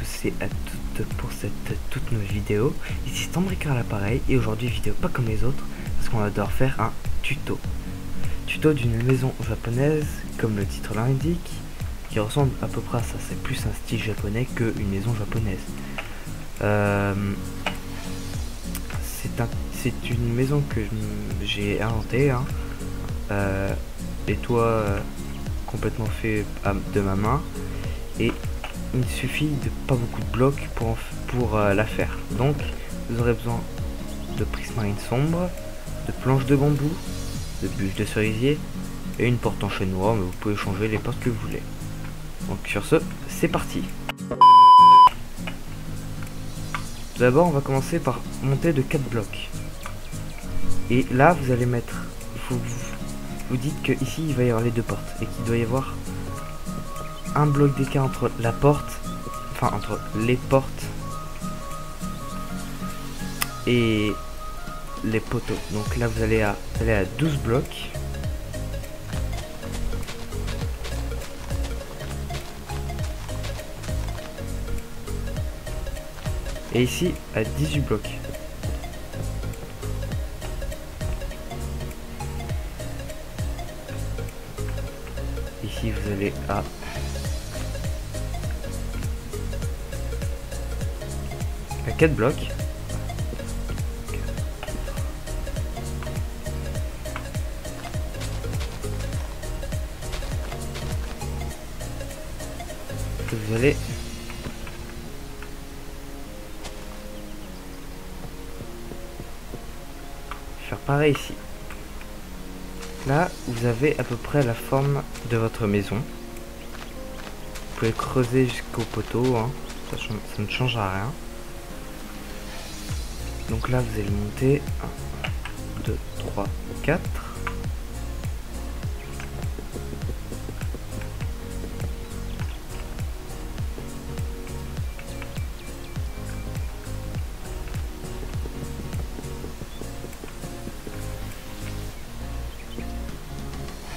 tous et à toutes pour cette toute nouvelle vidéo. Ici Stambricker à l'appareil et aujourd'hui vidéo pas comme les autres parce qu'on va devoir faire un tuto. Tuto d'une maison japonaise comme le titre l'indique, qui ressemble à peu près à ça. C'est plus un style japonais qu'une maison japonaise. C'est une maison que j'ai inventée, hein. Les toits complètement fait de ma main et il suffit de pas beaucoup de blocs pour la faire. Donc vous aurez besoin de prismarine sombre, de planches de bambou, de bûches de cerisier et une porte en chêne noir, mais vous pouvez changer les portes que vous voulez. Donc sur ce, c'est parti. D'abord on va commencer par monter de 4 blocs. Et là vous allez mettre, vous dites que ici il va y avoir les deux portes et qu'il doit y avoir un bloc d'écart entre la porte, enfin entre les portes et les poteaux. Donc là vous allez à 12 blocs. Et ici à 18 blocs. Ici vous allez à 4 blocs. Vous allez faire pareil ici. Là, vous avez à peu près la forme de votre maison. Vous pouvez creuser jusqu'au poteau, hein. Ça ne change à rien. Donc là, vous allez monter 1, 2, 3, 4.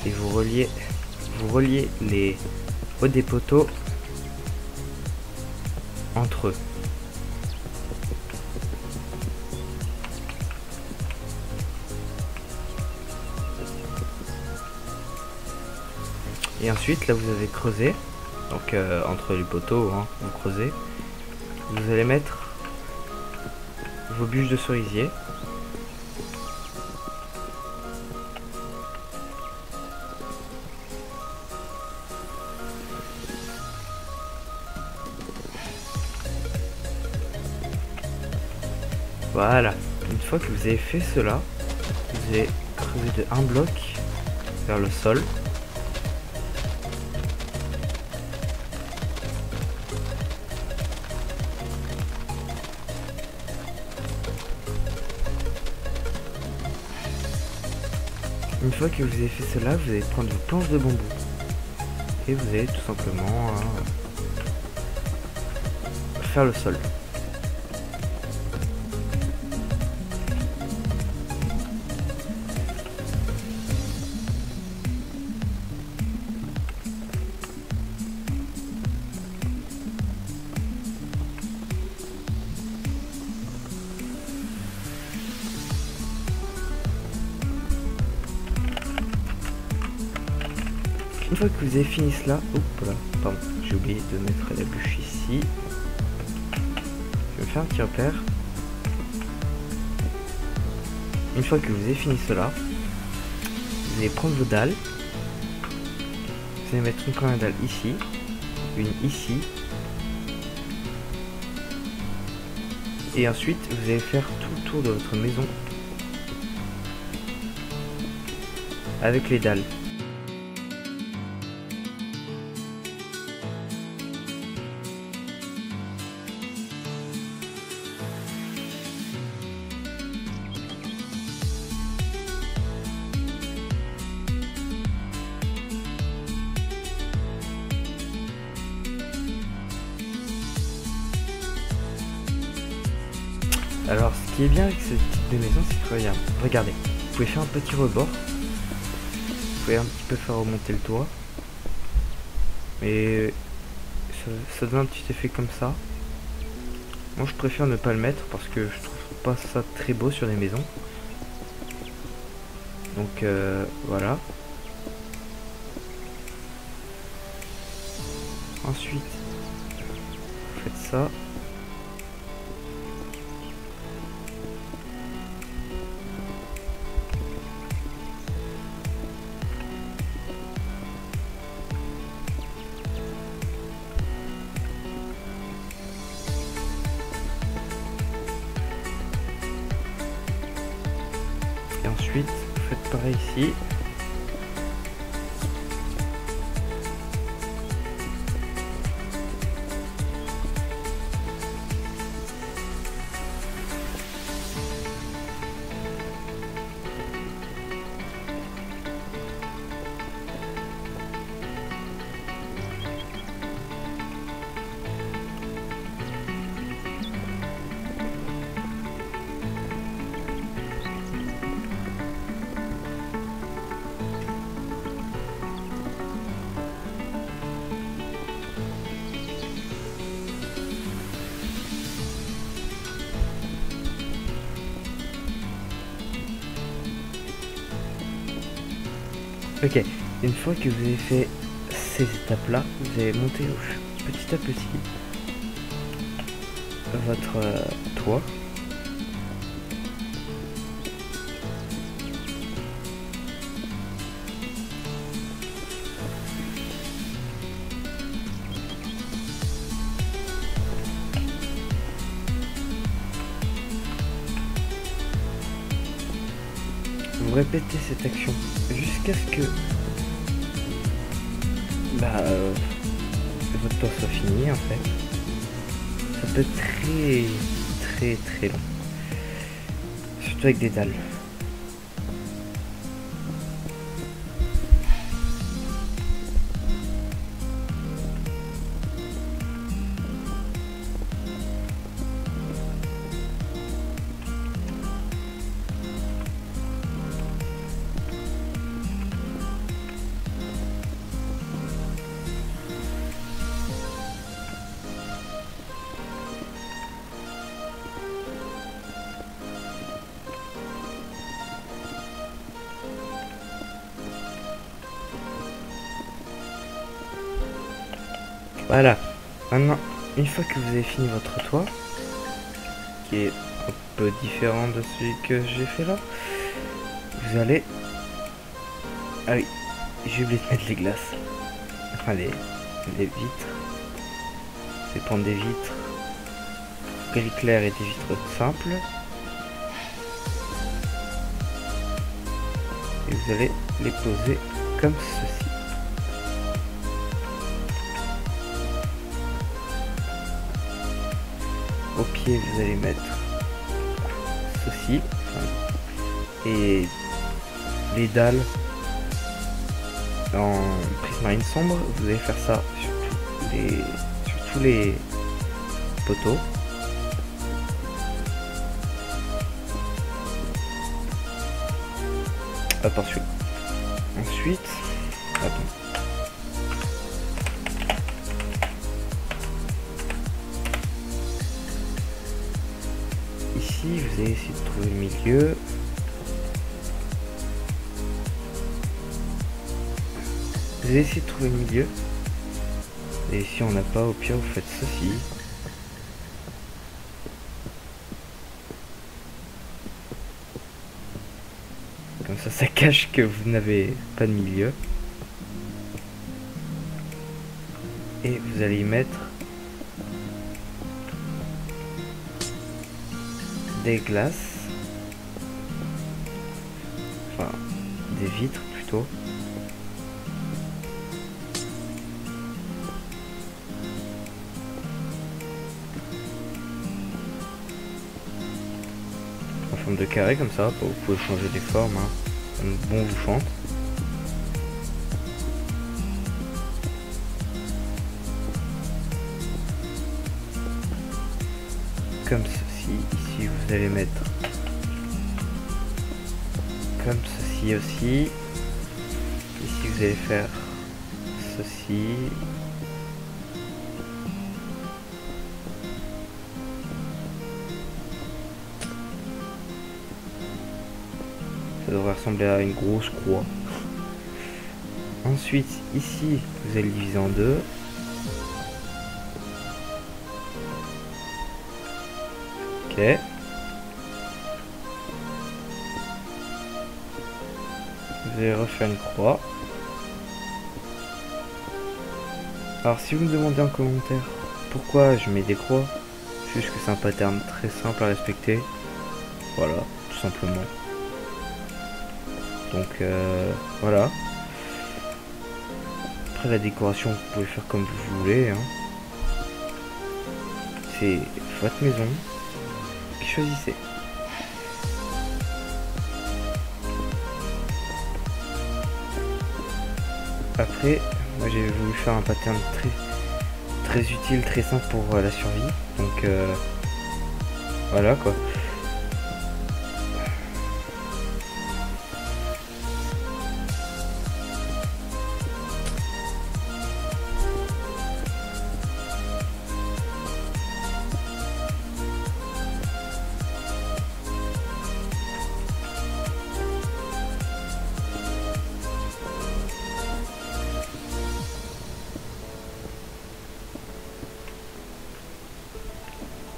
Et vous reliez les hauts des poteaux entre eux. Et ensuite là vous avez creusé, donc entre les poteaux, hein, vous creusez, vous allez mettre vos bûches de cerisier. Voilà, une fois que vous avez fait cela, vous allez creuser de un bloc vers le sol. Une fois que vous avez fait cela, vous allez prendre vos planches de bambou et vous allez tout simplement faire le sol. Une fois que vous avez fini cela, pardon, j'ai oublié de mettre la bûche ici. Je vais faire un petit repère. Une fois que vous avez fini cela, vous allez prendre vos dalles. Vous allez mettre une première dalle ici, une ici. Et ensuite, vous allez faire tout le tour de votre maison avec les dalles. Alors ce qui est bien avec ce type de maison, c'est que regardez, vous pouvez faire un petit rebord, vous pouvez un petit peu faire remonter le toit, et ça donne un petit effet comme ça. Moi je préfère ne pas le mettre parce que je trouve pas ça très beau sur les maisons. Donc voilà. Ensuite, vous faites ça. Et ensuite, vous faites pareil ici. Ok, une fois que vous avez fait ces étapes-là, vous allez monter petit à petit votre toit. Vous répétez cette action jusqu'à ce que votre toit soit fini en fait. Ça peut être très long. Surtout avec des dalles. Voilà. Maintenant, une fois que vous avez fini votre toit, qui est un peu différent de celui que j'ai fait là, vous allez... Ah oui, j'ai oublié de mettre les glaces. Enfin, les vitres. C'est prendre des vitres gris clair et des vitres simples. Et vous allez les poser comme ceci. Au pied, vous allez mettre ceci. Et les dalles en prismarine sombre, vous allez faire ça sur tous les poteaux. Attention. Ensuite, attends. Ici, vous allez essayer de trouver le milieu. Vous allez essayer de trouver le milieu. Et si on n'a pas, au pire, vous faites ceci. Comme ça cache que vous n'avez pas de milieu. Et vous allez y mettre des glaces. Enfin, des vitres plutôt. En forme de carré comme ça, vous pouvez changer des formes, hein, comme bon vous chante. Comme ceci, ici vous allez mettre comme ceci aussi. Ici vous allez faire ceci. Ça devrait ressembler à une grosse croix. Ensuite, ici, vous allez le diviser en deux. Ok. Vous allez refaire une croix. Alors si vous me demandez en commentaire pourquoi je mets des croix, juste que c'est un pattern très simple à respecter. Voilà, tout simplement. Donc voilà. Après la décoration, vous pouvez faire comme vous voulez. Hein. C'est votre maison. Choisissez. Après, moi j'ai voulu faire un pattern très utile, très simple pour la survie. Donc voilà quoi.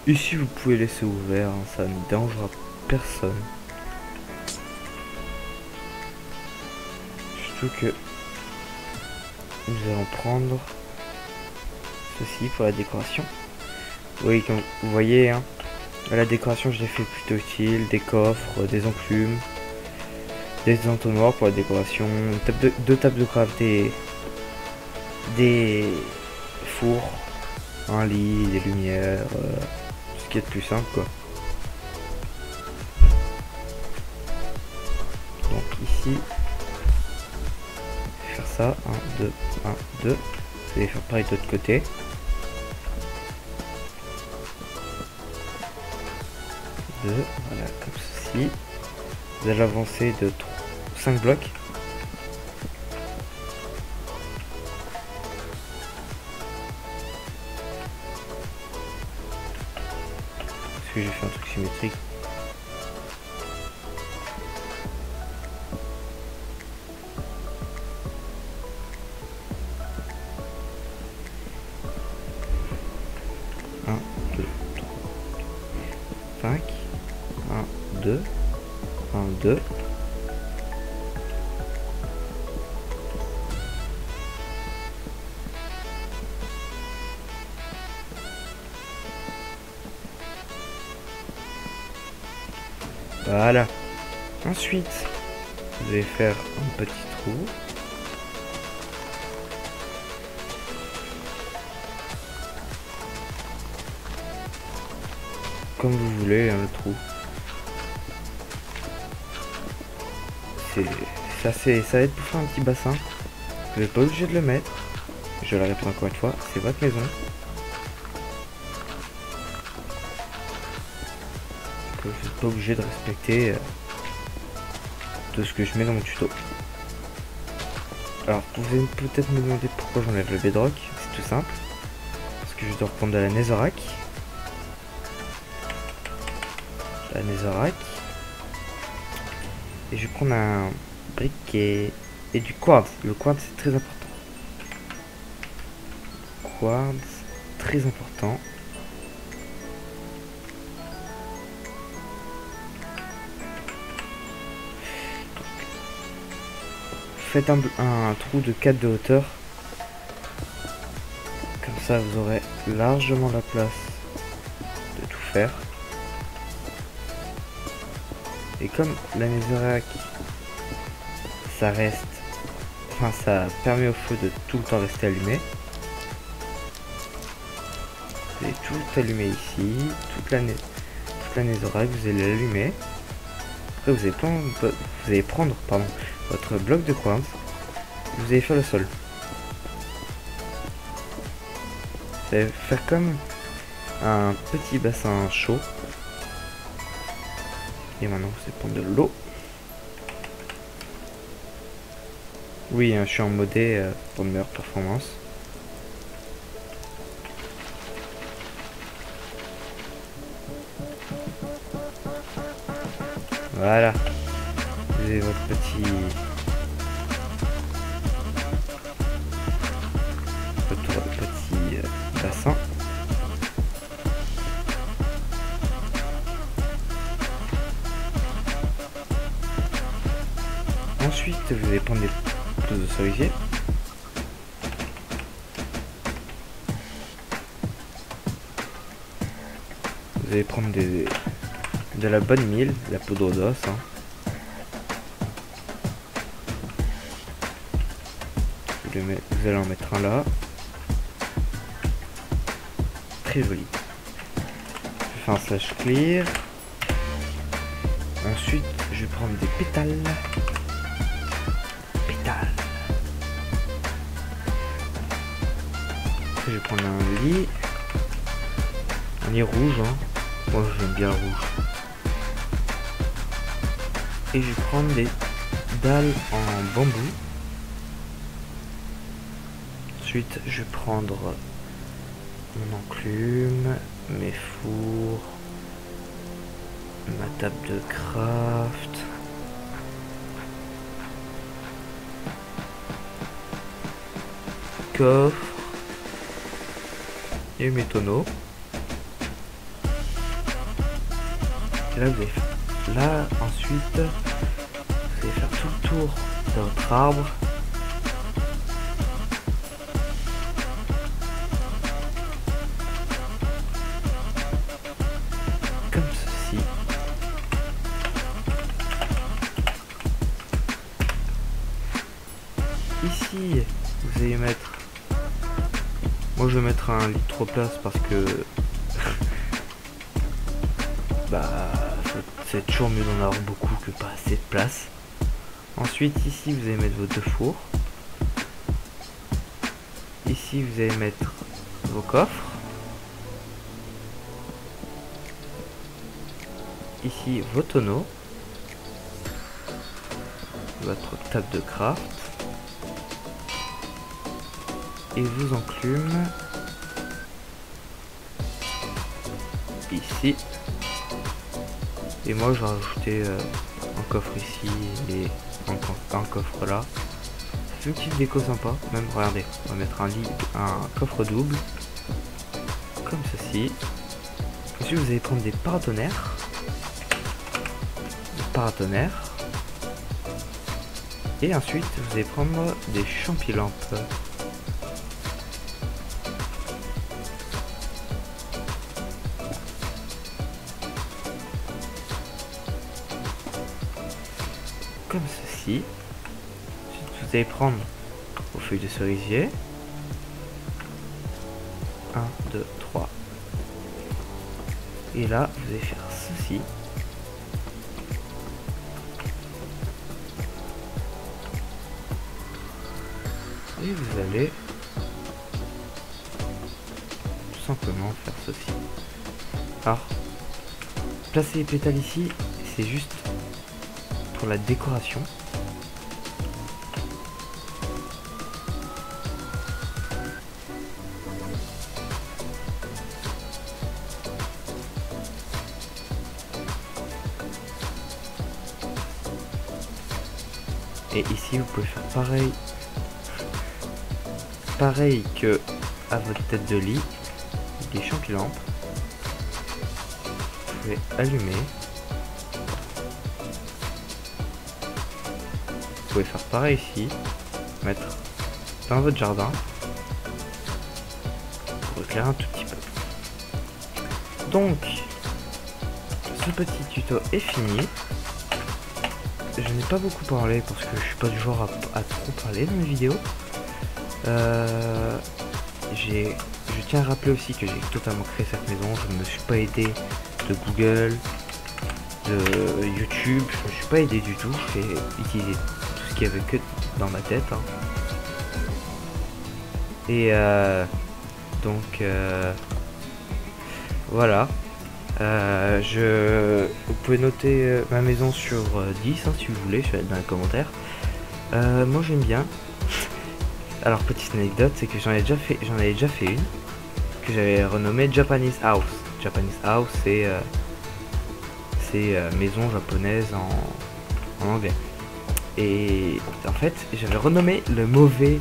Ici vous pouvez laisser ouvert, hein, ça ne dérangera personne. Surtout que nous allons prendre ceci pour la décoration. Oui, comme vous voyez, hein, la décoration je l'ai fait plutôt utile, des coffres, des enclumes, des entonnoirs pour la décoration, deux tables de craft, des fours, un lit, des lumières, ce qui est de plus simple quoi. Donc ici, je vais faire ça, 1, 2, 1, 2, vous allez faire pareil de l'autre côté. Voilà, comme ceci. Vous allez avancer de 5 blocs. Parce que j'ai fait un truc symétrique. Un, 2, 3, 5. 1, 2, 1, 2. Voilà. Ensuite, vous allez faire un petit trou. Comme vous voulez, hein, le trou. Ça va être pour faire un petit bassin. Vous n'êtes pas obligé de le mettre. Je le répète encore une fois, c'est votre maison. Vous n'êtes pas obligé de respecter tout ce que je mets dans mon tuto. Alors, vous allez peut-être me demander pourquoi j'enlève le bedrock. C'est tout simple. Parce que je dois reprendre de la netherrack. Et je vais prendre un briquet et du quartz. Le quartz c'est très important. Quartz, très important. Faites un trou de 4 de hauteur. Comme ça vous aurez largement la place de tout faire. Et comme la netherrack, ça reste, enfin ça permet au feu de tout le temps rester allumé. Vous allez tout allumer ici, toute la netherrack, vous allez l'allumer. Après vous allez prendre votre bloc de quartz, vous allez faire le sol. Vous allez faire comme un petit bassin chaud. Et maintenant vous allez prendre de l'eau. Oui, hein, je suis en modé pour de meilleure performance. Voilà. vous avez votre petit bassin. Ensuite, vous allez prendre des pousses de cerisier. Vous allez prendre de la bonne mille, de la poudre d'os. Hein. Vous allez en mettre un là. Très joli. Je fais un slash clear. Ensuite, je vais prendre des pétales. Après, je vais prendre un lit. Un lit rouge. Hein. Moi, j'aime bien le rouge. Et je vais prendre des dalles en bambou. Ensuite, je vais prendre mon enclume, mes fours, ma table de craft, coffre et mes tonneaux. Et là, ensuite, vous allez faire tout le tour de votre arbre. Comme ceci. Ici, vous allez mettre... Moi, je vais mettre un lit de 3 places parce que... bah... c'est toujours mieux d'en avoir beaucoup que pas assez de place. Ensuite, ici, vous allez mettre vos 2 fours. Ici, vous allez mettre vos coffres. Ici, vos tonneaux. Votre table de craft. Et vos enclumes. Ici. Et moi, je vais rajouter un coffre ici et un coffre là. C'est une petite déco sympa. Même, regardez, on va mettre un coffre double. Comme ceci. Ensuite, vous allez prendre des paratonnerres. Et ensuite, vous allez prendre des champilampes. Comme ceci. Ensuite, vous allez prendre vos feuilles de cerisier. 1, 2, 3. Et là, vous allez faire ceci. Et vous allez tout simplement faire ceci. Alors, placer les pétales ici, c'est juste pour la décoration. Et ici, vous pouvez faire pareil que à votre tête de lit, des champilampes. Vous pouvez allumer. Vous pouvez faire pareil ici, mettre dans votre jardin pour éclairer un tout petit peu. Donc, ce petit tuto est fini. Je n'ai pas beaucoup parlé parce que je suis pas du genre à trop parler dans mes vidéos. Je tiens à rappeler aussi que j'ai totalement créé cette maison. Je ne me suis pas aidé de Google, de YouTube. Je ne me suis pas aidé du tout. J'ai utilisé tout ce qu'il y avait que dans ma tête. Hein. Et donc voilà. Vous pouvez noter ma maison sur 10 hein, si vous voulez, je vais être dans les commentaires. Moi j'aime bien. Alors petite anecdote, c'est que j'en avais déjà fait une que j'avais renommée Japanese House. Japanese House c'est maison japonaise en anglais. Et en fait, j'avais renommé le mauvais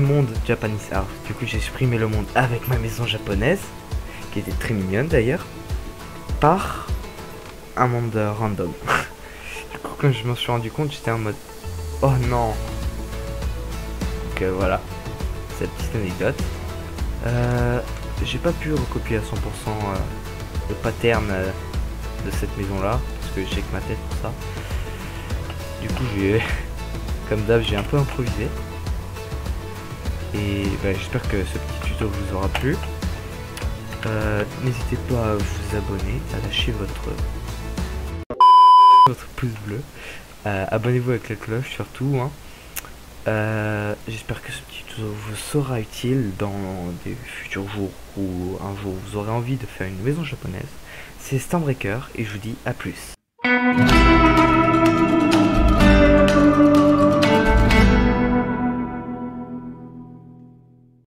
monde Japanese House. Du coup, j'ai supprimé le monde avec ma maison japonaise, qui était très mignonne d'ailleurs, par un monde random. Du coup, quand je m'en suis rendu compte, j'étais en mode oh non. Donc voilà, cette petite anecdote. J'ai pas pu recopier à 100% le pattern de cette maison là, parce que j'ai que ma tête pour ça. Du coup, comme d'hab, j'ai un peu improvisé. Et j'espère que ce petit tuto vous aura plu. N'hésitez pas à vous abonner, à lâcher votre pouce bleu. Abonnez-vous avec la cloche surtout. Hein. J'espère que ce petit tuto vous sera utile dans des futurs jours ou un jour vous aurez envie de faire une maison japonaise. C'est Stormbreaker et je vous dis à plus.